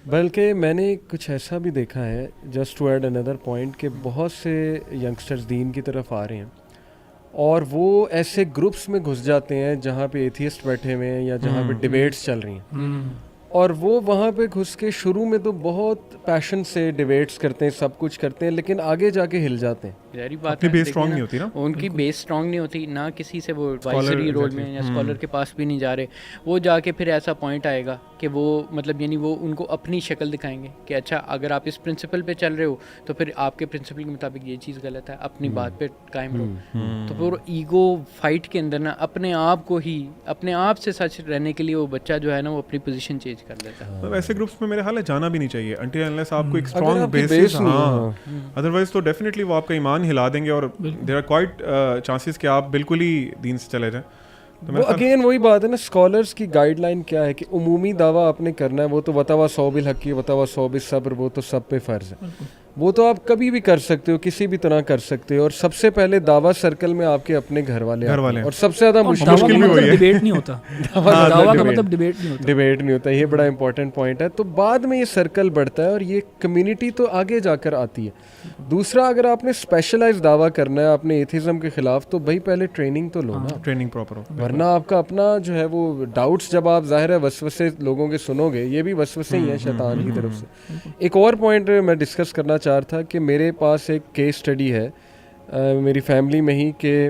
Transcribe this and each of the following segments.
بلکہ میں نے کچھ ایسا بھی دیکھا ہے، just to add another point, کہ بہت سے ینگسٹرز دین کی طرف آ رہے ہیں اور وہ ایسے گروپس میں گھس جاتے ہیں جہاں پہ ایتھیسٹ بیٹھے ہوئے ہیں یا جہاں پہ ڈیبیٹس چل رہی ہیں، اور وہ وہاں پہ گھس کے شروع میں تو بہت پیشن سے ڈیبیٹس کرتے ہیں، سب کچھ کرتے ہیں، لیکن آگے جا کے ہل جاتے ہیں. ظاہری بات ہے، بیس اسٹرانگ نہیں ہوتی نا، ان کی بیس اسٹرانگ نہیں ہوتی، نہ کسی سے وہ ایڈوائزری رول میں یا اسکالر کے پاس بھی نہیں جا رہے. وہ جا کے پھر ایسا پوائنٹ آئے گا کہ وہ مطلب یعنی وہ ان کو اپنی شکل دکھائیں گے کہ اچھا اگر آپ اس پرنسپل پہ چل رہے ہو تو پھر آپ کے پرنسپل کے مطابق یہ چیز غلط ہے، اپنی بات پہ قائم رہو. تو پھر ایگو فائٹ کے اندر نا اپنے آپ کو ہی اپنے آپ سے سچ رہنے کے لیے وہ بچہ جو ہے نا وہ اپنی پوزیشن چینج کر دیتا ہے. ایسے گروپس میں میرے خیال ہے جانا بھی نہیں چاہیے انٹل انلیس آپ کو ایک اسٹرانگ بیسس، ہاں ادروائز تو ڈیفینیٹلی وہ آپ کا ایمان ہلا دیں گے اور دیر آر کوائٹ چانسز کہ آپ بالکل ہی دین سے چلے جائیں. وہ اگین وہی بات ہے نا، اسکالرس کی گائیڈ لائن کیا ہے کہ عمومی دعویٰ آپ نے کرنا ہے، وہ تو وتوا صوب الحق وتوا صوب الصبر، وہ تو سب پہ فرض ہے، وہ تو آپ کبھی بھی کر سکتے ہو، کسی بھی طرح کر سکتے ہو. اور سب سے پہلے دعویٰ سرکل میں آپ کے اپنے گھر والے اور سب سے زیادہ مشکل بھی وہی ہے، ڈیبیٹ نہیں ہوتا، دعویٰ کا مطلب ڈیبیٹ نہیں ہوتا. یہ بڑا امپورٹنٹ پوائنٹ ہے. تو بعد میں یہ سرکل بڑھتا ہے اور یہ کمیونٹی تو آگے جا کر آتی ہے. دوسرا، اگر آپ نے اسپیشلائز دعویٰ کرنا ہے اپنے ایتھیزم کے خلاف تو بھائی پہلے ٹریننگ تو لو نا، ٹریننگ پراپر ہو، ورنہ آپ کا اپنا جو ہے وہ ڈاؤٹس جب آپ ظاہر ہے وسوسے لوگوں کے سنو گے، یہ بھی وسوسے ہی ہیں شیطان کی طرف سے. ایک اور پوائنٹ میں ڈسکس کرنا چاہ رہا تھا کہ میرے پاس ایک کیس اسٹڈی ہے میری فیملی میں ہی کہ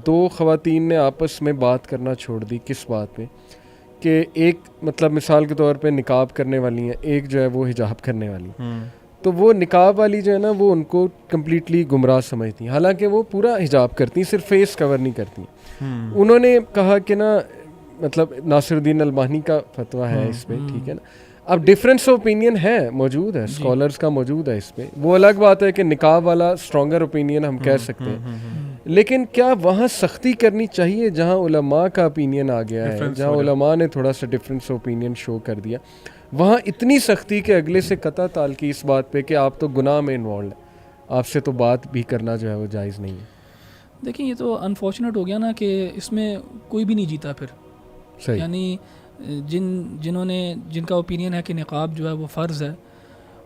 دو خواتین نے آپس میں بات کرنا چھوڑ دی. کس بات پہ؟ کہ ایک مطلب مثال کے طور پہ نقاب کرنے والی ہیں، ایک جو ہے وہ حجاب کرنے والی. تو وہ نقاب والی جو ہے نا وہ ان کو کمپلیٹلی گمراہ سمجھتی ہیں، حالانکہ وہ پورا حجاب کرتی ہیں، صرف فیس کور نہیں کرتی. انہوں نے کہا کہ نا مطلب ناصر الدین البانی کا فتویٰ ہے اس پہ، ٹھیک ہے نا. اب ڈفرینس آف اوپینین ہے، موجود ہے، اسکالرس کا موجود ہے اس پہ. وہ الگ بات ہے کہ نقاب والا اسٹرانگر اوپینین ہم کہہ سکتے ہیں، لیکن کیا وہاں سختی کرنی چاہیے جہاں علماء کا اوپینین آ گیا ہے، جہاں علماء نے تھوڑا سا ڈفرینس آف اوپینین شو کر دیا، وہاں اتنی سختی کہ اگلے سے قطع تعلقی اس بات پہ کہ آپ تو گناہ میں انوالوڈ ہیں، آپ سے تو بات بھی کرنا جو ہے وہ جائز نہیں ہے. دیکھیں یہ تو انفارچونیٹ ہو گیا نا کہ اس میں کوئی بھی نہیں جیتا پھر. صحیح. یعنی جن کا اوپینین ہے کہ نقاب جو ہے وہ فرض ہے،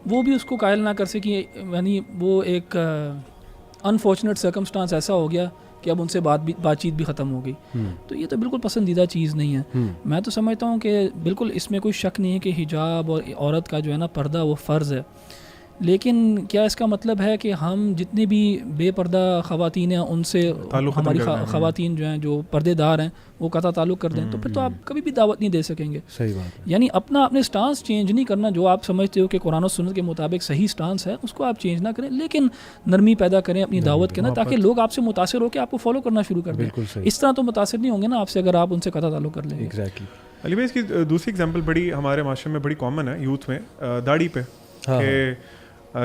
وہ بھی اس کو قائل نہ کر سکیں. یعنی وہ ایک انفارچونیٹ سرکمسٹانس ایسا ہو گیا کہ اب ان سے بات چیت بھی ختم ہو گئی. تو یہ تو بالکل پسندیدہ چیز نہیں ہے. میں تو سمجھتا ہوں کہ بالکل اس میں کوئی شک نہیں ہے کہ حجاب اور عورت کا جو ہے نا پردہ وہ فرض ہے. لیکن کیا اس کا مطلب ہے کہ ہم جتنی بھی بے پردہ خواتین ہیں ان سے ہماری خواتین جو ہیں جو پردے دار ہیں وہ قطع تعلق کر دیں؟ تو پھر تو آپ کبھی بھی دعوت نہیں دے سکیں گے. صحیح بات ہے. یعنی اپنے سٹانس چینج نہیں کرنا، جو آپ سمجھتے ہو کہ قرآن و سنت کے مطابق صحیح سٹانس ہے اس کو آپ چینج نہ کریں، لیکن نرمی پیدا کریں اپنی دعوت کے نا، تاکہ لوگ آپ سے متاثر ہو کے آپ کو فالو کرنا شروع کر دیں. اس طرح تو متاثر نہیں ہوں گے نا آپ سے اگر آپ ان سے قطع تعلق کر لیں گے. ایگزیکٹلی. علی بھائی اس کی دوسری ایگزامپل بڑی ہمارے معاشرے میں بڑی کامن ہے، یوتھ میں، داڑھی پہ. کہ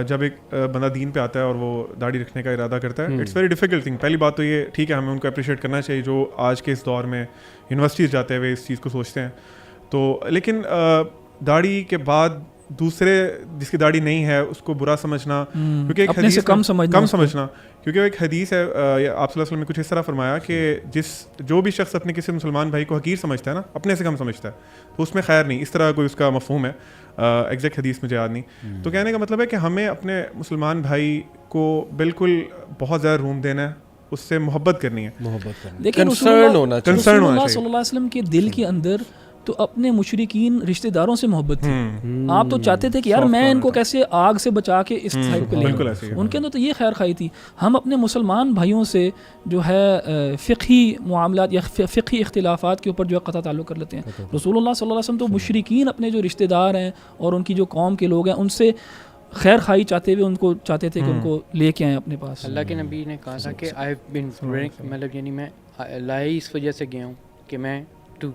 جب ایک بندہ دین پہ آتا ہے اور وہ داڑھی رکھنے کا ارادہ کرتا ہے، اٹس ویری ڈیفیکلٹ تھنگ. پہلی بات تو یہ ٹھیک ہے، ہمیں ان کو اپریشیٹ کرنا چاہیے جو آج کے اس دور میں یونیورسٹیز جاتے ہوئے اس چیز کو سوچتے ہیں. تو لیکن داڑھی کے بعد دوسرے جس کی داڑھی نہیں ہے اس کو برا سمجھنا، کیونکہ ایک حدیث کم سمجھنا، کیونکہ ایک حدیث ہے آپ صلی اللہ علیہ وسلم نے کچھ اس طرح فرمایا کہ جو بھی شخص اپنے کسی مسلمان بھائی کو حقیر سمجھتا ہے نا، اپنے سے کم سمجھتا ہے، تو اس میں خیر نہیں. اس طرح کوئی اس کا مفہوم ہے، ایگزیکٹ حدیث مجھے یاد نہیں. تو کہنے کا مطلب ہے کہ ہمیں اپنے مسلمان بھائی کو بالکل بہت زیادہ روم دینا ہے، اس سے محبت کرنی ہے، لیکن کنسرن ہونا چاہیے. رسول اللہ صلی اللہ علیہ وسلم کے دل کے اندر تو اپنے مشرکین رشتہ داروں سے محبت تھی. آپ تو چاہتے تھے کہ یار میں ان کو کیسے آگ سے بچا کے اس سائڈ پہ لے آؤں. ان کے اندر تو یہ خیر خواہی تھی. ہم اپنے مسلمان بھائیوں سے جو ہے فقہی معاملات یا فقہی اختلافات کے اوپر جو ہے قطع تعلق کر لیتے ہیں. رسول اللہ صلی اللہ علیہ وسلم تو مشرکین اپنے جو رشتہ دار ہیں اور ان کی جو قوم کے لوگ ہیں ان سے خیر خواہی چاہتے ہوئے ان کو چاہتے تھے کہ ان کو لے کے آئیں اپنے پاس. اللہ کے نبی نے کہا تھا کہ آئی ہیو بین مطلب یعنی میں لائی اس وجہ سے گیا ہوں کہ میں to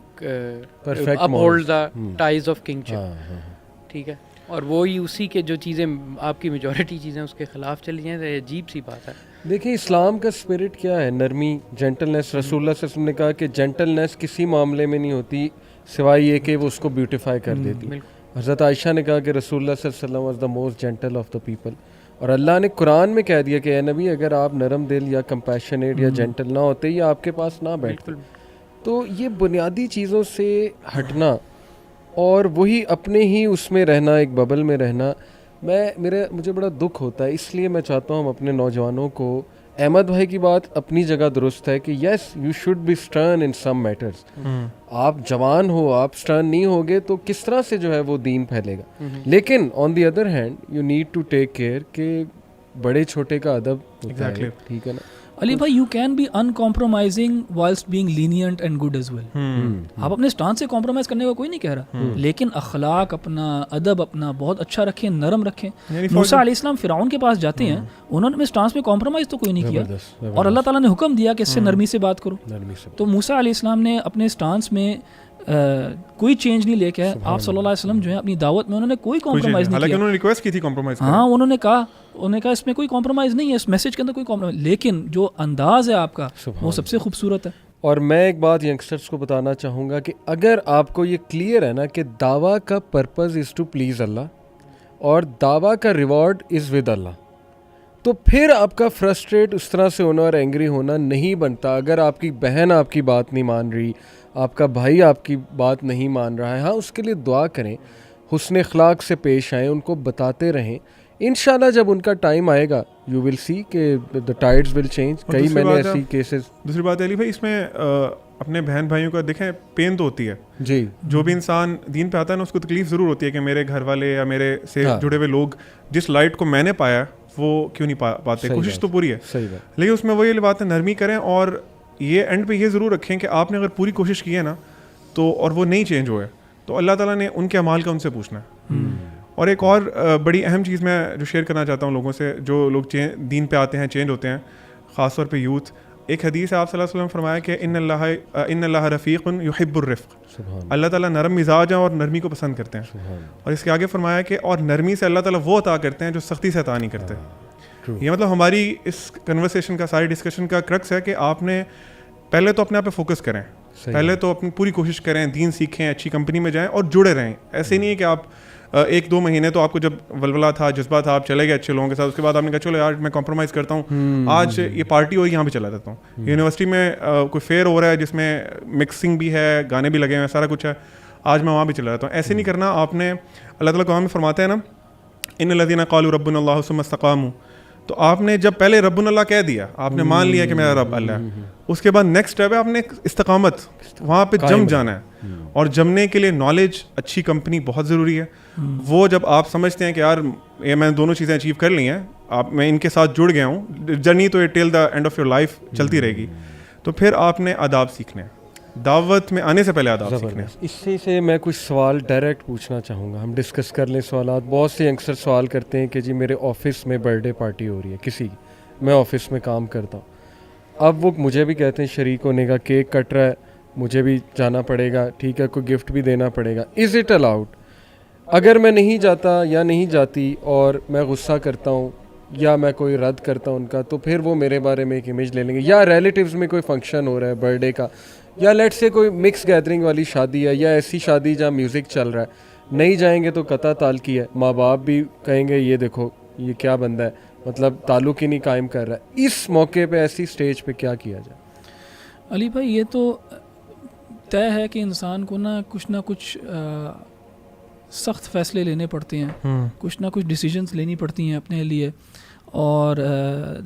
uphold the ties of kingship. ٹھیک ہے، اور وہی اسی کے جو چیزیں آپ کی میجورٹی چیزیں اس کے خلاف چلی جائیں تو یہ عجیب سی بات ہے. دیکھیں اسلام کا اسپرٹ کیا ہے، نرمی، جینٹلنس. رسول اللہ صلی اللہ علیہ وسلم نے کہا کہ جینٹلنس کسی معاملے میں نہیں ہوتی سوائے یہ کہ وہ اس کو بیوٹیفائی کر دیتی. حضرت عائشہ نے کہا کہ رسول اللہ صلی اللہ علیہ وسلم was the most gentle of the people. اور اللہ نے قرآن میں کہہ دیا کہ اے نبی اگر آپ نرم دل یا کمپیشنیٹ یا جینٹل نہ ہوتے یا آپ کے پاس نہ بیٹھتے. تو یہ بنیادی چیزوں سے ہٹنا اور وہی اپنے ہی اس میں رہنا, ایک ببل میں رہنا. مجھے بڑا دکھ ہوتا ہے, اس لیے میں چاہتا ہوں ہم اپنے نوجوانوں کو, احمد بھائی کی بات اپنی جگہ درست ہے کہ yes you should be stern in some matters. آپ جوان ہو, آپ اسٹرن نہیں ہوگے تو کس طرح سے جو ہے وہ دین پھیلے گا. لیکن on the other hand you need to take care کہ بڑے چھوٹے کا ادب ہوتا ہے, ٹھیک ہے نا. علی بھائی you can be uncompromising whilst being lenient and good as well. آپ اپنے اسٹانس سے کمپرومائز کرنے کا کوئی نہیں کہہ رہا, لیکن اخلاق اپنا, ادب اپنا بہت اچھا رکھیں, نرم رکھیں. موسیٰ علیہ السلام فرعون کے پاس جاتے ہیں, انہوں نے اپنے اسٹانس میں کمپرومائز تو کوئی نہیں کیا, اور اللہ تعالیٰ نے حکم دیا کہ اس سے نرمی سے بات کرو. تو موسیٰ علیہ السلام نے اپنے اسٹانس میں کوئی چینج نہیں لے کے, آپ صلی اللہ علیہ وسلم جو ہے اپنی دعوت میں انہوں نے کوئی کمپرومائز نہیں کیا. انہوں نے ریکویسٹ کی تھی کمپرومائز. ہاں انہوں نے کہا اس میں کوئی کمپرومائز نہیں ہے, اس میسج کے اندر کوئی کمپرومائز, لیکن جو انداز ہے آپ کا وہ سب سے خوبصورت ہے. اور میں ایک بات ینگسٹرز کو بتانا چاہوں گا کہ اگر آپ کو یہ کلیئر ہے نا کہ دعویٰ کا پرپز از ٹو پلیز اللہ اور دعویٰ کا ریوارڈ از ود اللہ, تو پھر آپ کا فرسٹریٹ اس طرح سے ہونا اور اینگری ہونا نہیں بنتا. اگر آپ کی بہن آپ کی بات نہیں مان رہی, آپ کا بھائی آپ کی بات نہیں مان رہا ہے, ہاں اس کے لیے دعا کریں, حسن اخلاق سے پیش آئیں, ان کو بتاتے رہیں. انشاءاللہ جب ان کا ٹائم آئے گا یو ول سی کہ دا ٹائڈز ول چینج. کئی میں نے ایسی کیسز. دوسری بات علی بھائی, اس میں اپنے بہن بھائیوں کا دیکھیں پین تو ہوتی ہے جی. جو بھی انسان دین پہ آتا ہے نا, اس کو تکلیف ضرور ہوتی ہے کہ میرے گھر والے یا میرے سے جڑے ہوئے لوگ جس لائٹ کو میں نے پایا وہ کیوں نہیں پاتے. کوشش تو پوری ہے, لیکن اس میں وہی بات ہے, نرمی کریں اور یہ اینڈ پہ یہ ضرور رکھیں کہ آپ نے اگر پوری کوشش کی ہے نا تو اور وہ نہیں چینج ہوئے تو اللہ تعالیٰ نے ان کے اعمال کا ان سے پوچھنا ہے. اور ایک اور بڑی اہم چیز میں جو شیئر کرنا چاہتا ہوں لوگوں سے, جو لوگ دین پہ آتے ہیں, چینج ہوتے ہیں, خاص طور پہ یوتھ. ایک حدیث ہے, آپ صلی اللہ علیہ وسلم فرمایا کہ ان اللہ رفیق یحب الرفق. اللہ تعالیٰ نرم مزاج ہیں اور نرمی کو پسند کرتے ہیں. اور اس کے آگے فرمایا کہ اور نرمی سے اللہ تعالیٰ وہ عطا کرتے ہیں جو سختی سے عطا نہیں کرتے. یہ مطلب ہماری اس کنورسیشن کا, ساری ڈسکشن کا کرکس ہے کہ آپ نے پہلے تو اپنے آپ پہ فوکس کریں, پہلے تو اپنی پوری کوشش کریں, دین سیکھیں, اچھی کمپنی میں جائیں اور جڑے رہیں. ایسے نہیں ہے کہ آپ 1-2 مہینے تو آپ کو جب ولولہ تھا, جذبہ تھا, آپ چلے گئے اچھے لوگوں کے ساتھ, اس کے بعد آپ نے کہا چلو یار میں کمپرومائز کرتا ہوں, آج یہ پارٹی ہو رہی یہاں پہ چلا جاتا ہوں. یونیورسٹی میں کوئی فیئر ہو رہا ہے جس میں مکسنگ بھی ہے, گانے بھی لگے ہوئے ہیں, سارا کچھ ہے, آج میں وہاں بھی چلا جاتا ہوں. ایسے نہیں کرنا. آپ نے اللہ تعالیٰ قرآن میں فرماتا ہے نا, ان الذین قالوا ربنا اللہ ثم استقاموا, تو آپ نے جب پہلے ربنا اللہ کہہ دیا, آپ نے مان لیا کہ میرا رب اللہ ہے, اس کے بعد نیکسٹ اسٹیپ ہے آپ نے استقامت, وہاں پہ جم جانا ہے. اور جمنے کے لیے نالج, اچھی کمپنی بہت ضروری ہے. وہ جب آپ سمجھتے ہیں کہ یار یہ میں نے دونوں چیزیں اچیو کر لی ہیں, میں ان کے ساتھ جڑ گیا ہوں, جرنی تو till the end of your life چلتی رہے گی, تو پھر آپ نے آداب سیکھنے, دعوت میں آنے سے پہلے آداب سیکھنے. اسی سے میں کچھ سوال ڈائریکٹ پوچھنا چاہوں گا, ہم ڈسکس کر لیں سوالات. بہت سے ینگسٹر سوال کرتے ہیں کہ جی میرے آفس میں برتھ ڈے پارٹی ہو رہی ہے کسی کی, میں آفس میں کام کرتا ہوں, اب وہ مجھے بھی کہتے ہیں شریک ہونے کا, کیک کٹ رہا ہے, مجھے بھی جانا پڑے گا, ٹھیک ہے, کوئی گفٹ بھی دینا پڑے گا, از اٹ الاؤڈ؟ اگر میں نہیں جاتا یا نہیں جاتی اور میں غصہ کرتا ہوں یا میں کوئی رد کرتا ہوں ان کا, تو پھر وہ میرے بارے میں ایک امیج لے لیں گے. یا ریلیٹیوز میں کوئی فنکشن ہو رہا ہے برتھ ڈے کا, یا لیٹ سے کوئی مکس گیدرنگ والی شادی ہے, یا ایسی شادی جہاں میوزک چل رہا ہے, نہیں جائیں گے تو قطع تعلقی ہے. ماں باپ بھی کہیں گے یہ دیکھو یہ کیا بندہ ہے, مطلب تعلق ہی نہیں قائم کر رہا ہے. اس موقع پہ ایسی سٹیج پہ کیا کیا جائے؟ علی بھائی یہ تو طے ہے کہ انسان کو نہ کچھ سخت فیصلے لینے پڑتے ہیں, کچھ نہ کچھ ڈیسیجنز لینی پڑتی ہیں اپنے لیے. اور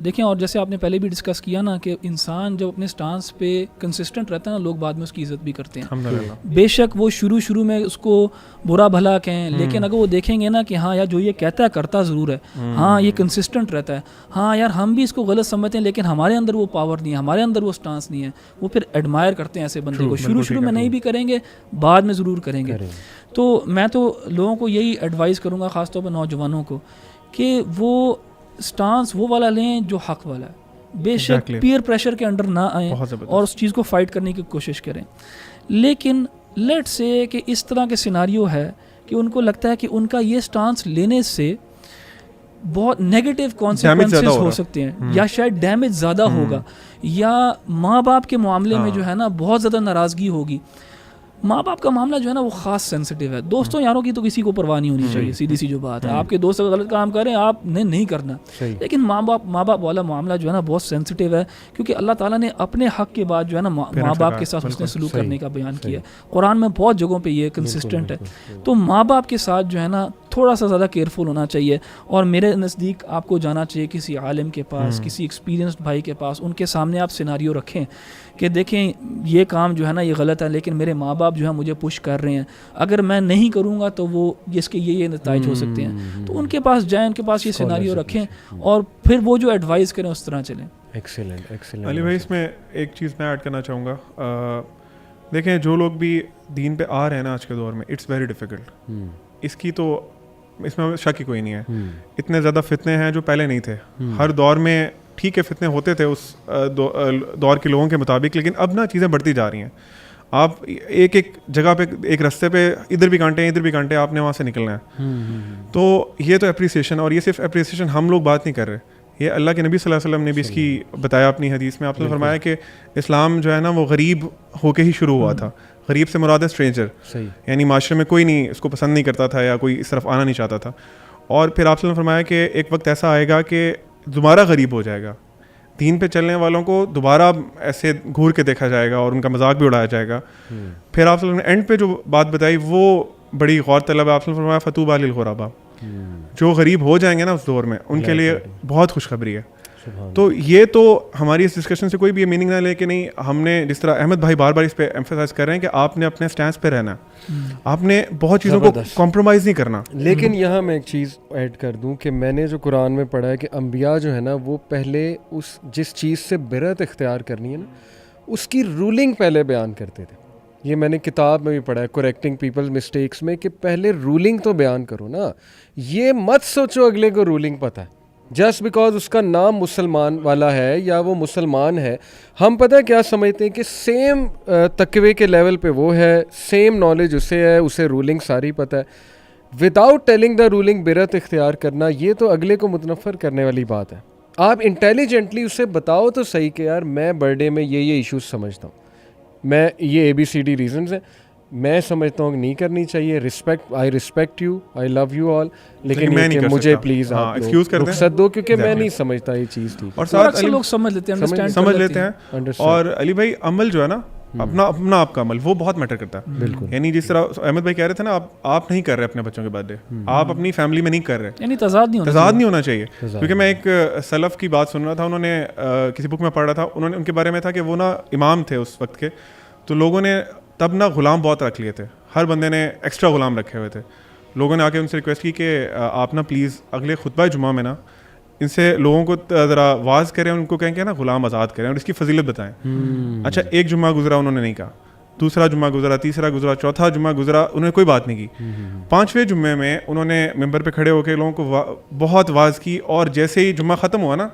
دیکھیں, اور جیسے آپ نے پہلے بھی ڈسکس کیا نا کہ انسان جب اپنے سٹانس پہ کنسسٹنٹ رہتا ہے نا, لوگ بعد میں اس کی عزت بھی کرتے ہیں. بے شک وہ شروع میں اس کو برا بھلا کہیں, لیکن اگر وہ دیکھیں گے نا کہ ہاں یار جو یہ کہتا ہے کرتا ضرور ہے, ہاں یہ کنسسٹنٹ رہتا ہے, ہاں یار ہم بھی اس کو غلط سمجھتے ہیں لیکن ہمارے اندر وہ پاور نہیں ہے, ہمارے اندر وہ سٹانس نہیں ہے, وہ پھر ایڈمائر کرتے ہیں ایسے بندے کو. شروع میں نہیں بھی کریں گے, بعد میں ضرور کریں گے. تو میں تو لوگوں کو یہی ایڈوائز کروں گا, خاص طور پر نوجوانوں کو, کہ وہ سٹانس وہ والا لیں جو حق والا ہے. بے شک پیئر پریشر کے انڈر نہ آئیں اور اس چیز کو فائٹ کرنے کی کوشش کریں. لیکن لیٹ سے کہ اس طرح کے سیناریو ہے کہ ان کو لگتا ہے کہ ان کا یہ سٹانس لینے سے بہت نیگیٹو کانسیکوینسز ہو سکتے ہیں, یا شاید ڈیمیج زیادہ ہوگا, یا ماں باپ کے معاملے میں جو ہے نا بہت زیادہ ناراضگی ہوگی. ماں باپ کا معاملہ جو ہے نا وہ خاص سینسٹیو ہے. دوستوں یاروں کی تو کسی کو پرواہ نہیں ہونی چاہیے, سیدھی سی جو بات ہے. آپ کے دوست اگر غلط کام کریں آپ نے نہیں کرنا, لیکن ماں باپ والا معاملہ جو ہے نا بہت سینسٹیو ہے, کیونکہ اللہ تعالیٰ نے اپنے حق کے بعد جو ہے نا ماں باپ کے ساتھ حسن سلوک کرنے کا بیان کیا ہے. قرآن میں بہت جگہوں پہ یہ کنسسٹنٹ ہے. تو ماں باپ کے ساتھ جو ہے نا تھوڑا سا زیادہ کیئرفل ہونا چاہیے, اور میرے نزدیک آپ کو جانا چاہیے کسی عالم کے پاس, کسی ایکسپیرینسڈ بھائی کے پاس. ان کے سامنے آپ سیناریو رکھیں کہ دیکھیں یہ کام جو ہے نا یہ غلط ہے, لیکن میرے ماں باپ جو ہے مجھے پش کر رہے ہیں, اگر میں نہیں کروں گا تو وہ اس کے یہ نتائج ہو سکتے ہیں. تو ان کے پاس جائیں, ان کے پاس یہ سیناریو رکھیں, اور پھر وہ جو ایڈوائز کریں اس طرح چلیں. ایکسیلنٹ. علی بھائی اس میں ایک چیز میں ایڈ کرنا چاہوں گا. دیکھیں جو لوگ بھی دین پہ آ رہے ہیں نا آج کے دور میں, اٹس ویری ڈیفیکلٹ. اس میں شک ہی کوئی نہیں ہے. اتنے زیادہ فتنے ہیں جو پہلے نہیں تھے. ہر دور میں ٹھیک ہے فتنے ہوتے تھے اس دور کے لوگوں کے مطابق, لیکن اب نا چیزیں بڑھتی جا رہی ہیں. آپ ایک جگہ پہ ایک رستے پہ ادھر بھی کانٹے ہیں ادھر بھی کانٹے, آپ نے وہاں سے نکلنا ہے. تو یہ تو اپریسیشن, اور یہ صرف اپریسیشن ہم لوگ بات نہیں کر رہے, یہ اللہ کے نبی صلی اللہ علیہ وسلم نے بھی اس کی بتایا اپنی حدیث میں. آپ نے فرمایا کہ اسلام جو ہے نا وہ غریب ہو کے ہی شروع ہوا تھا. غریب سے مراد ہے اسٹرینجر, یعنی معاشرے میں کوئی نہیں اس کو پسند نہیں کرتا تھا یا کوئی اس طرف آنا نہیں چاہتا تھا. اور پھر آپ نے فرمایا کہ ایک وقت ایسا آئے گا کہ دوبارہ غریب ہو جائے گا. دین پہ چلنے والوں کو دوبارہ ایسے گھور کے دیکھا جائے گا اور ان کا مذاق بھی اڑایا جائے گا. پھر آپ نے اینڈ پہ جو بات بتائی وہ بڑی غور طلب ہے. آپ نے فرمایا فطوبی للغرباء, جو غریب ہو جائیں گے نا اس دور میں ان کے لیے بہت خوشخبری ہے. تو یہ تو ہماری اس ڈسکشن سے کوئی بھی یہ میننگ نہ لے کہ نہیں, ہم نے جس طرح احمد بھائی بار بار اس پہ ایمفسائز کر رہے ہیں کہ آپ نے اپنے سٹینس پہ رہنا ہے, آپ نے بہت چیزوں کو کمپرومائز نہیں کرنا. لیکن یہاں میں ایک چیز ایڈ کر دوں کہ میں نے جو قرآن میں پڑھا ہے کہ انبیاء جو ہے نا وہ پہلے جس چیز سے برت اختیار کرنی ہے نا اس کی رولنگ پہلے بیان کرتے تھے. یہ میں نے کتاب میں بھی پڑھا ہے کریکٹنگ پیپل مسٹیکس میں, کہ پہلے رولنگ تو بیان کرو نا. یہ مت سوچو اگلے کو رولنگ پتہ ہے جسٹ بیکاز اس کا نام مسلمان والا ہے یا وہ مسلمان ہے. ہم پتہ کیا سمجھتے ہیں کہ سیم تقوی کے لیول پہ وہ ہے, سیم نالج اسے ہے, اسے رولنگ ساری پتہ ہے. وداؤٹ ٹیلنگ دا رولنگ برت اختیار کرنا یہ تو اگلے کو متنفر کرنے والی بات ہے. آپ انٹیلیجنٹلی اسے بتاؤ تو صحیح کہ یار میں برتھ ڈے میں یہ ایشوز سمجھتا ہوں, میں یہ ABCD ریزنز ہیں, میں سمجھتا ہوں کہ نہیں کرنی چاہیے. I respect you, I love you all, لیکن یہ کہ مجھے پلیز آپ رخصت دو کیونکہ میں نہیں سمجھتا یہ چیز ٹھیک. اور ساتھ لوگ سمجھ لیتے ہیں. اور علی بھائی عمل جو ہے نا اپنا آپ کا عمل وہ بہت میٹر کرتا ہے. بالکل, یعنی جس طرح احمد بھائی کہہ رہے تھے نا, آپ نہیں کر رہے اپنے بچوں کے برتھ ڈے, آپ اپنی فیملی میں نہیں کر رہے, یعنی تضاد نہیں ہونا چاہیے. کیونکہ میں ایک سلف کی بات سن رہا تھا, انہوں نے کسی بک میں پڑھ رہا تھا, انہوں نے ان کے بارے میں تھا کہ وہ نا امام تھے اس وقت کے, تو لوگوں نے تب نا غلام بہت رکھ لیے تھے, ہر بندے نے ایکسٹرا غلام رکھے ہوئے تھے. لوگوں نے آ کے ان سے ریکویسٹ کی کہ آپ نا پلیز اگلے خطبہ جمعہ میں نا ان سے لوگوں کو ذرا واز کریں, ان کو کہیں کہ نا غلام آزاد کریں اور اس کی فضیلت بتائیں. اچھا ایک جمعہ گزرا, انہوں نے نہیں کہا. دوسرا جمعہ گزرا, تیسرا گزرا, چوتھا جمعہ گزرا, انہوں نے کوئی بات نہیں کی. پانچویں جمعے میں انہوں نے ممبر پہ کھڑے ہو کے لوگوں کو بہت واز کی, اور جیسے ہی جمعہ ختم ہوا نا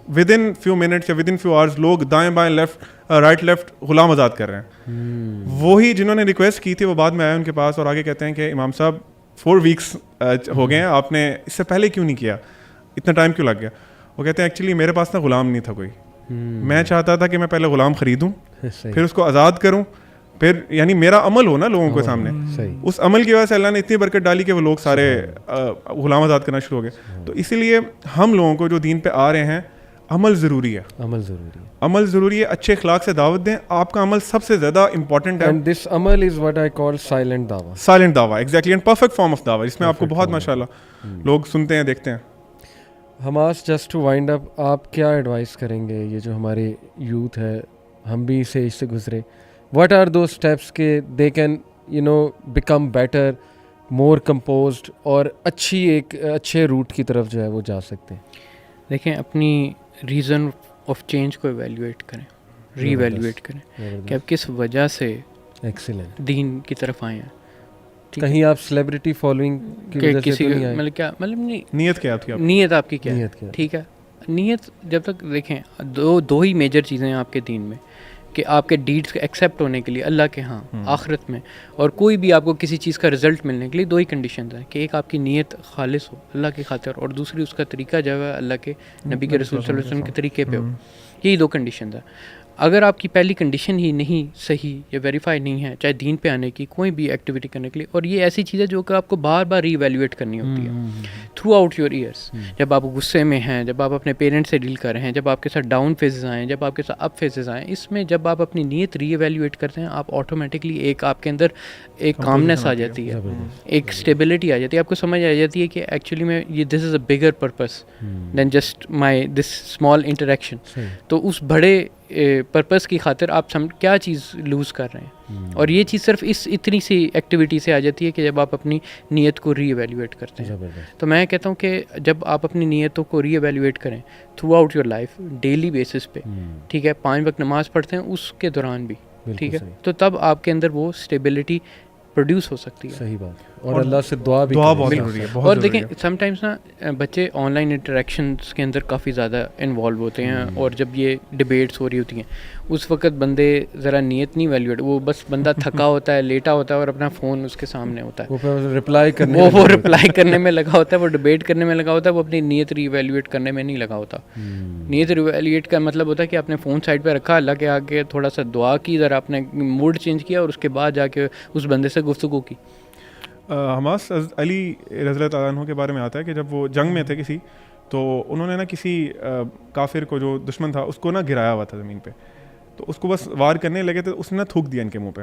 ود ان فیو منٹس یا ود ان فیو آورس لوگ دائیں بائیں رائٹ لیفٹ غلام آزاد کر رہے ہیں. وہی جنہوں نے ریکویسٹ کی تھی وہ بعد میں آئے ان کے پاس اور آگے کہتے ہیں کہ امام صاحب 4 ویکس ہو گئے ہیں, آپ نے اس سے پہلے کیوں نہیں کیا, اتنا ٹائم کیوں لگ گیا. وہ کہتے ہیں ایکچولی میرے پاس نا غلام نہیں تھا کوئی, میں چاہتا تھا کہ میں پہلے غلام خریدوں پھر اس کو آزاد کروں, پھر یعنی میرا عمل ہو نا لوگوں کے سامنے. اس عمل کی وجہ سے اللہ نے اتنی برکت ڈالی کہ وہ لوگ سارے غلام آزاد کرنا شروع ہو گئے. تو اسی لیے ہم لوگوں کو جو دین پہ آ رہے ہیں عمل ضروری ہے, عمل ضروری ہے. اچھے اخلاق سے دعوت دیں, آپ کا عمل سب سے زیادہ امپورٹنٹ ہے. اینڈ دس عمل is what I call silent دعویٰ. سائلنٹ دعویٰ, exactly, and perfect form of دعویٰ, جس میں آپ کو بہت ماشاءاللہ لوگ سنتے ہیں دیکھتے ہیں. حماس, جسٹ ٹو وائنڈ اپ, آپ کیا ایڈوائز کریں گے یہ جو ہمارے یوتھ ہے, ہم بھی اس سے گزرے, واٹ آر دوز اسٹیپس کہ they can become better, more composed اور اچھے روٹ کی طرف جو ہے وہ جا سکتے ہیں. دیکھیں اپنی ریزن آف چینج کو ایویلیویٹ کریں, ری ایویلیویٹ کریں کہ آپ کس وجہ سے ایکسیلنٹ دین کی طرف آئے ہیں. کہیں آپ سیلیبریٹی فالوئنگ کی وجہ سے نہیں آئے, مطلب کیا, مطلب نیت کیا آپ کی, نیت آپ کی کیا ہے, ٹھیک ہے. نیت جب تک دیکھیں دو ہی میجر چیزیں ہیں آپ کے دین میں, کہ آپ کے ڈیڈس ایکسیپٹ ہونے کے لیے اللہ کے ہاں آخرت میں, اور کوئی بھی آپ کو کسی چیز کا رزلٹ ملنے کے لیے 2 ہی کنڈیشنز ہیں, کہ ایک آپ کی نیت خالص ہو اللہ کی خاطر, اور دوسری اس کا طریقہ جو ہے اللہ کے نبی کے رسول صلی اللہ علیہ وسلم کے طریقے پہ ہو. یہی 2 کنڈیشنز ہیں. اگر آپ کی پہلی کنڈیشن ہی نہیں صحیح یا ویریفائی نہیں ہے چاہے دین پہ آنے کی کوئی بھی ایکٹیویٹی کرنے کے لیے, اور یہ ایسی چیز ہے جو کہ آپ کو بار بار ری ایویلیویٹ کرنی ہوتی ہے تھرو آؤٹ یور ایئرس, جب آپ غصے میں ہیں, جب آپ اپنے پیرنٹس سے ڈیل کر رہے ہیں, جب آپ کے ساتھ ڈاؤن فیزز آئیں, جب آپ کے ساتھ اپ فیزز آئیں, اس میں جب آپ اپنی نیت ری ایویلیویٹ کرتے ہیں آپ آٹومیٹکلی ایک آپ کے اندر ایک کامنس آ جاتی ہے, ایک اسٹیبلٹی آ جاتی ہے, آپ کو سمجھ آ جاتی ہے کہ ایکچولی میں یہ this is a bigger purpose than just my this small interaction. تو اس بڑے پرپز کی خاطر آپ کیا چیز لوز کر رہے ہیں, اور یہ چیز صرف اس اتنی سی ایکٹیویٹی سے آ جاتی ہے کہ جب آپ اپنی نیت کو ری ایویلیویٹ کرتے ہیں. تو میں کہتا ہوں کہ جب آپ اپنی نیتوں کو ری ایویلیویٹ کریں through out your life daily basis پہ, ٹھیک ہے, 5 وقت نماز پڑھتے ہیں اس کے دوران بھی, ٹھیک ہے, تو تب آپ کے اندر وہ اسٹیبلٹی پروڈیوس ہو سکتی ہے. صحیح بات, اور اللہ سے دعا بہت ضروری ہے. اور دیکھیں سم ٹائمس نا بچے آن لائن انٹریکشنس کے اندر کافی زیادہ انوالو ہوتے ہیں, اور جب یہ ڈبیٹس ہو رہی ہوتی ہیں اس وقت بندے ذرا نیت نہیں ویلیویٹ, وہ بس بندہ تھکا ہوتا ہے, لیٹا ہوتا ہے, اور اپنا فون اس کے سامنے ہوتا ہے, وہ رپلائی کرنے میں لگا ہوتا ہے, وہ ڈبیٹ کرنے میں لگا ہوتا ہے, وہ اپنی نیت ری ایویلیویٹ کرنے میں نہیں لگا ہوتا. نیت ری ایویلیویٹ کا مطلب ہوتا ہے کہ آپ نے فون سائڈ پہ رکھا, اللہ کے آگے تھوڑا سا دعا کی, ذرا اپنے موڈ چینج کیا, اور اس کے بعد جا کے اس بندے سے گفتگو کی. حماس علی رضی اللہ تعالیٰ عنہ کے بارے میں آتا ہے کہ جب وہ جنگ میں تھے کسی, تو انہوں نے نا کسی کافر کو جو دشمن تھا اس کو نا گرایا ہوا تھا زمین پہ, تو اس کو بس وار کرنے لگے تھے, اس نے نا تھوک دیا ان کے منہ پہ.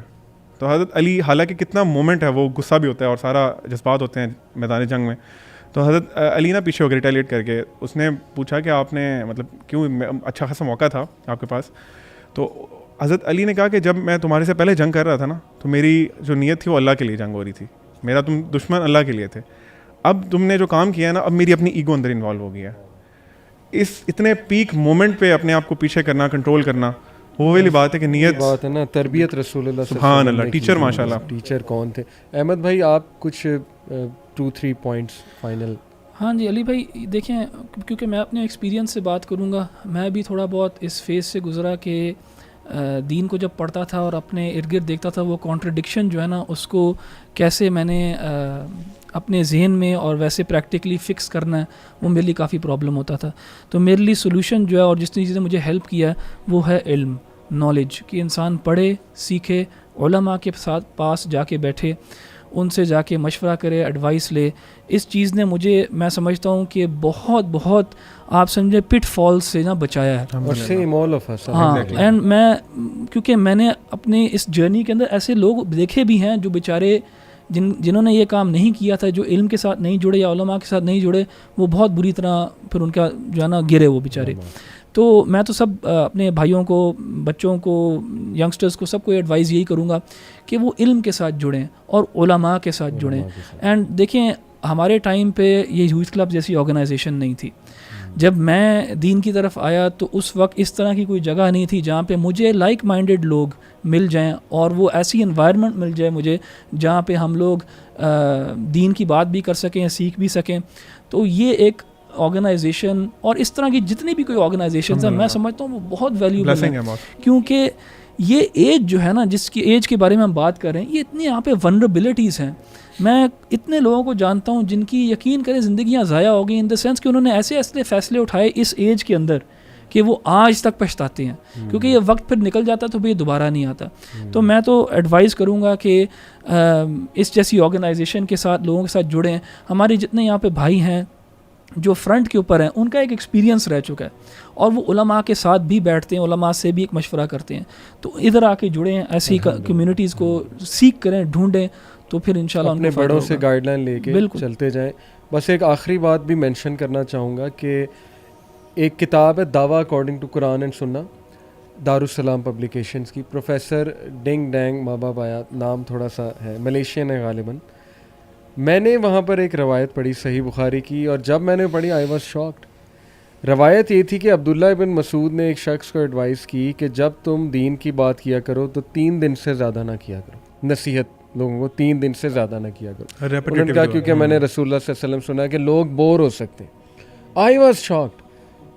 تو حضرت علی, حالانکہ کتنا مومنٹ ہے, وہ غصہ بھی ہوتا ہے اور سارا جذبات ہوتے ہیں میدان جنگ میں, تو حضرت علی نا پیچھے ہو گئے ریٹیلیٹ کر کے. اس نے پوچھا کہ آپ نے مطلب کیوں, اچھا خاصا موقع تھا آپ کے پاس. تو حضرت علی نے کہا کہ جب میں تمہارے سے پہلے جنگ کر رہا تھا نا, تو میری جو نیت تھی وہ اللہ کے لیے جنگ ہو رہی تھی, میرا تم دشمن اللہ کے لیے تھے. اب تم نے جو کام کیا ہے نا, اب میری اپنی ایگو اندر انوالو ہو گیا ہے. اس اتنے پیک مومنٹ پہ اپنے آپ کو پیچھے کرنا, کنٹرول کرنا, وہ والی بات ہے کہ نیت بات ہے نا, تربیت رسول اللہ سبحان اللہ, ٹیچر ماشاء اللہ. ٹیچر کون تھے؟ احمد بھائی آپ کچھ 2-3 پوائنٹس فائنل. ہاں جی علی بھائی, دیکھیں کیونکہ میں اپنے ایکسپیرینس سے بات کروں گا, میں بھی تھوڑا بہت اس فیز سے گزرا کہ دین کو جب پڑھتا تھا اور اپنے ارد گرد دیکھتا تھا, وہ کانٹرڈکشن جو ہے نا اس کو کیسے میں نے اپنے ذہن میں اور ویسے پریکٹیکلی فکس کرنا ہے, وہ میرے لیے کافی پرابلم ہوتا تھا. تو میرے لیے سولوشن جو ہے, اور جس چیز نے مجھے ہیلپ کیا, وہ ہے علم, نالج, کہ انسان پڑھے, سیکھے, علماء کے ساتھ پاس جا کے بیٹھے, ان سے جا کے مشورہ کرے, ایڈوائس لے. اس چیز نے مجھے, میں سمجھتا ہوں کہ بہت آپ سمجھے پٹ فال سے نا بچایا ہے. ہاں, اینڈ میں کیونکہ میں نے اپنے اس جرنی کے اندر ایسے لوگ دیکھے بھی ہیں جو بیچارے جنہوں نے یہ کام نہیں کیا تھا, جو علم کے ساتھ نہیں جڑے یا علماء کے ساتھ نہیں جڑے, وہ بہت بری طرح پھر ان کا جو ہے نا گرے وہ بیچارے. تو میں تو سب اپنے بھائیوں کو, بچوں کو, ینگسٹرز کو, سب کو ایڈوائز یہی کروں گا کہ وہ علم کے ساتھ جڑیں اور علماء کے ساتھ جڑیں. اینڈ دیکھیں ہمارے ٹائم پہ یہ یوتھ کلب جیسی آرگنائزیشن نہیں تھی. جب میں دین کی طرف آیا تو اس وقت اس طرح کی کوئی جگہ نہیں تھی جہاں پہ مجھے لائک مائنڈیڈ لوگ مل جائیں, اور وہ ایسی انوائرمنٹ مل جائے مجھے جہاں پہ ہم لوگ دین کی بات بھی کر سکیں, سیکھ بھی سکیں. تو یہ ایک آرگنائزیشن, اور اس طرح کی جتنی بھی کوئی آرگنائزیشنز ہیں, میں سمجھتا ہوں وہ بہت ویلیوبل ہیں, کیونکہ یہ ایج جو ہے نا, جس کی ایج کے بارے میں ہم بات کر رہے ہیں, یہ اتنی یہاں پہ ونربلٹیز ہیں. میں اتنے لوگوں کو جانتا ہوں جن کی یقین کریں زندگیاں ضائع ہو گئی, ان دا سینس کہ انہوں نے ایسے ایسے فیصلے اٹھائے اس ایج کے اندر کہ وہ آج تک پچھتاتے ہیں, کیونکہ یہ وقت پھر نکل جاتا تو یہ دوبارہ نہیں آتا. تو میں تو ایڈوائز کروں گا کہ اس جیسی آرگنائزیشن کے ساتھ لوگوں کے ساتھ جڑیں. ہمارے جتنے یہاں پہ بھائی ہیں جو فرنٹ کے اوپر ہیں, ان کا ایک ایکسپیرینس رہ چکا ہے, اور وہ علماء کے ساتھ بھی بیٹھتے ہیں, علماء سے بھی ایک مشورہ کرتے ہیں. تو ادھر آ کے جڑیں, ایسی کمیونٹیز کو سیکھ کریں, ڈھونڈیں, تو پھر انشاءاللہ اپنے بڑوں سے گائیڈ لائن لے کے چلتے جائیں. بس ایک آخری بات بھی مینشن کرنا چاہوں گا کہ ایک کتاب ہے دعویٰ اکارڈنگ ٹو قرآن اینڈ سنہ, دارالسلام پبلیکیشنز کی, پروفیسر ڈنگ ڈینگ مابا بایا نام تھوڑا سا ہے, ملیشین ہے غالباً. میں نے وہاں پر ایک روایت پڑھی صحیح بخاری کی, اور جب میں نے پڑھی آئی واز شاکڈ. روایت یہ تھی کہ عبداللہ ابن مسعود نے ایک شخص کو ایڈوائس کی کہ جب تم دین کی بات کیا کرو تو 3 دن سے زیادہ نہ کیا کرو, نصیحت لوگوں کو 3 دن سے زیادہ نہ کیا کرو. انہوں نے کہا کیونکہ میں نے رسول اللہ صلی اللہ علیہ وسلم سنا کہ لوگ بور ہو سکتے ہیں. I was shocked.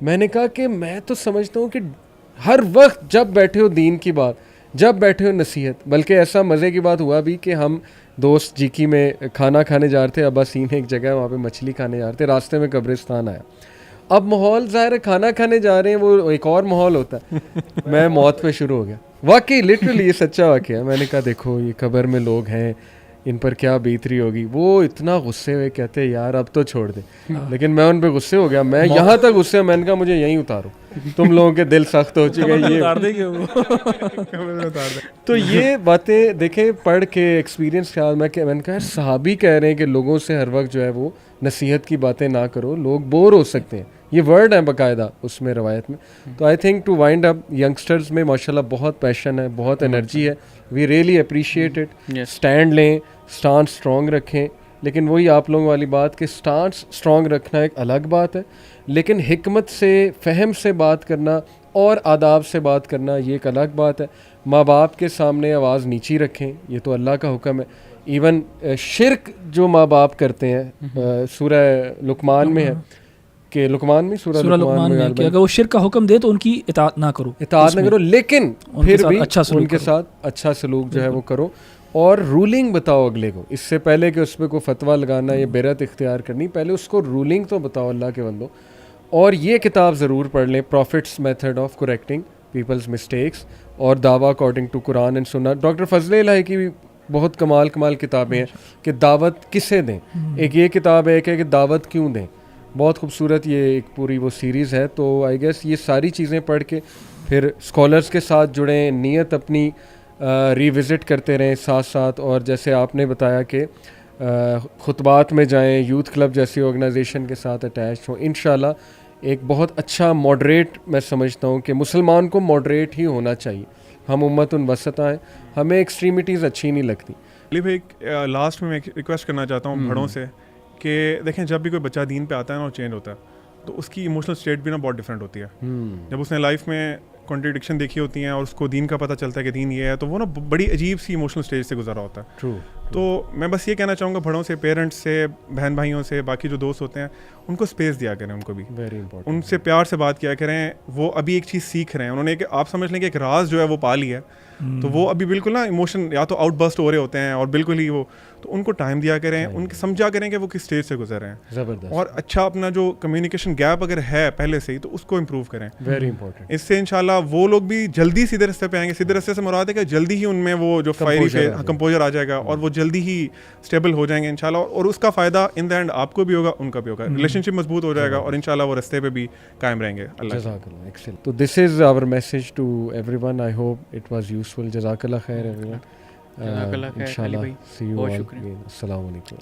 میں نے کہا کہ میں تو سمجھتا ہوں کہ ہر وقت جب بیٹھے ہو دین کی بات, جب بیٹھے ہو نصیحت. بلکہ ایسا مزے کی بات ہوا بھی کہ ہم دوست جیکی میں کھانا کھانے جا رہے تھے, اباسین ایک جگہ ہے وہاں پہ مچھلی کھانے جا رہے تھے, راستے میں قبرستان آیا. اب ماحول ظاہر ہے کھانا کھانے جا رہے ہیں وہ ایک اور ماحول ہوتا ہے. میں موت پہ شروع ہو گیا. واقعی لٹرلی یہ سچا واقعہ ہے. میں نے کہا دیکھو یہ قبر میں لوگ ہیں, ان پر کیا بیتری ہوگی. وہ اتنا غصے ہوئے کہتے یار اب تو چھوڑ دیں, لیکن میں ان پہ غصے ہو گیا. میں یہاں تک غصے, میں نے کہا مجھے یہیں اتارو, تم لوگوں کے دل سخت ہو چکے ہیں. تو یہ باتیں دیکھیں پڑھ کے ایکسپیرینس خیال میں نے کہا صحابی کہہ رہے ہیں کہ لوگوں سے ہر وقت جو ہے وہ نصیحت کی باتیں نہ کرو, لوگ بور ہو سکتے ہیں. یہ ورڈ ہے باقاعدہ اس میں روایت میں. تو I think to wind up, youngsters میں ماشاء اللہ بہت پیشن ہے, بہت انرجی ہے. We really appreciate it. Stand لیں, اسٹانس اسٹرانگ رکھیں. لیکن وہی آپ لوگوں والی بات کہ اسٹانس اسٹرانگ رکھنا ایک الگ بات ہے, لیکن حکمت سے فہم سے بات کرنا اور آداب سے بات کرنا یہ ایک الگ بات ہے. ماں باپ کے سامنے آواز نیچی رکھیں, یہ تو اللہ کا حکم ہے. ایون شرک جو ماں باپ کرتے ہیں سورہ لقمان میں ہے کہ لقمان میں سورہ لقمان میں کہ اگر وہ شرک کا حکم دے تو ان کی اطاعت نہ کرو, لیکن پھر بھی ان کے ساتھ اچھا سلوک جو ہے وہ کرو اور رولنگ بتاؤ اگلے کو. اس سے پہلے کہ اس پہ کوئی فتویٰ لگانا یا بیرت اختیار کرنی, پہلے اس کو رولنگ تو بتاؤ اللہ کے بندو. اور یہ کتاب ضرور پڑھ لیں, prophet's method of correcting people's mistakes اور دعویٰ اکارڈنگ ٹو قرآن اینڈ سنت. ڈاکٹر فضل الہی کی بھی بہت کمال کتابیں ہیں کہ دعوت کسے دیں. ایک یہ کتاب ہے کہ دعوت کیوں دیں, بہت خوبصورت یہ ایک پوری وہ سیریز ہے. تو آئی گیس یہ ساری چیزیں پڑھ کے پھر اسکالرس کے ساتھ جڑیں, نیت اپنی ریوزٹ کرتے رہیں ساتھ ساتھ. اور جیسے آپ نے بتایا کہ خطبات میں جائیں, یوتھ کلب جیسی آرگنائزیشن کے ساتھ اٹیچ ہوں. انشاءاللہ ایک بہت اچھا ماڈریٹ, میں سمجھتا ہوں کہ مسلمان کو ماڈریٹ ہی ہونا چاہیے. ہم امت وسطا ہیں, ہمیں ایکسٹریمٹیز اچھی نہیں لگتی. علی بھائی لاسٹ میں ریکویسٹ کرنا چاہتا ہوں بڑوں سے کہ دیکھیں جب بھی کوئی بچہ دین پہ آتا ہے نا اور چینج ہوتا ہے تو اس کی ایموشنل اسٹیٹ بھی نا بہت ڈفرینٹ ہوتی ہے. جب اس نے لائف میں کنٹریڈکشن دیکھی ہوتی ہیں اور اس کو دین کا پتہ چلتا ہے کہ دین یہ ہے, تو وہ نا بڑی عجیب سی ایموشنل اسٹیج سے گزرا ہوتا ہے. تو میں بس یہ کہنا چاہوں گا بڑوں سے, پیرنٹس سے, بہن بھائیوں سے, باقی جو دوست ہوتے ہیں ان کو اسپیس دیا کریں. ان کو بھی ان سے پیار سے بات کیا کریں. وہ ابھی ایک چیز سیکھ رہے ہیں, انہوں نے کہ آپ سمجھ لیں کہ ایک راز جو ہے وہ پا لیا ہے, تو وہ ابھی بالکل نا ایموشن یا تو آؤٹ برسٹ ہو رہے ہوتے ہیں اور بالکل ہی وہ, تو ان کو ٹائم دیا کریں, ان کے سمجھا کریں کہ وہ کس اسٹیج سے گزر رہے ہیں. اور اچھا اپنا جو کمیونیکیشن گیپ اگر ہے پہلے سے ہی تو اس کو امپروو کریں. Very important. اس سے انشاءاللہ وہ لوگ بھی جلدی سیدھے رستے پہ آئیں گے. سیدھے رستے سے مراد ہے کہ جلدی ہی ان میں وہ جو فائری کمپوزر آ جائے گا اور وہ جلدی ہی اسٹیبل ہو جائیں گے انشاءاللہ. اور اس کا فائدہ ان دا اینڈ آپ کو بھی ہوگا, ان کا بھی ہوگا. ریلیشن شپ مضبوط ہو جائے گا اور انشاءاللہ وہ رستے پہ بھی قائم رہیں گے. اللہ. تو this is our message to everyone. I hope it was useful. جزاک اللہ خیر ایوری ون. انشاءاللہ سی یو آل. السلام علیکم.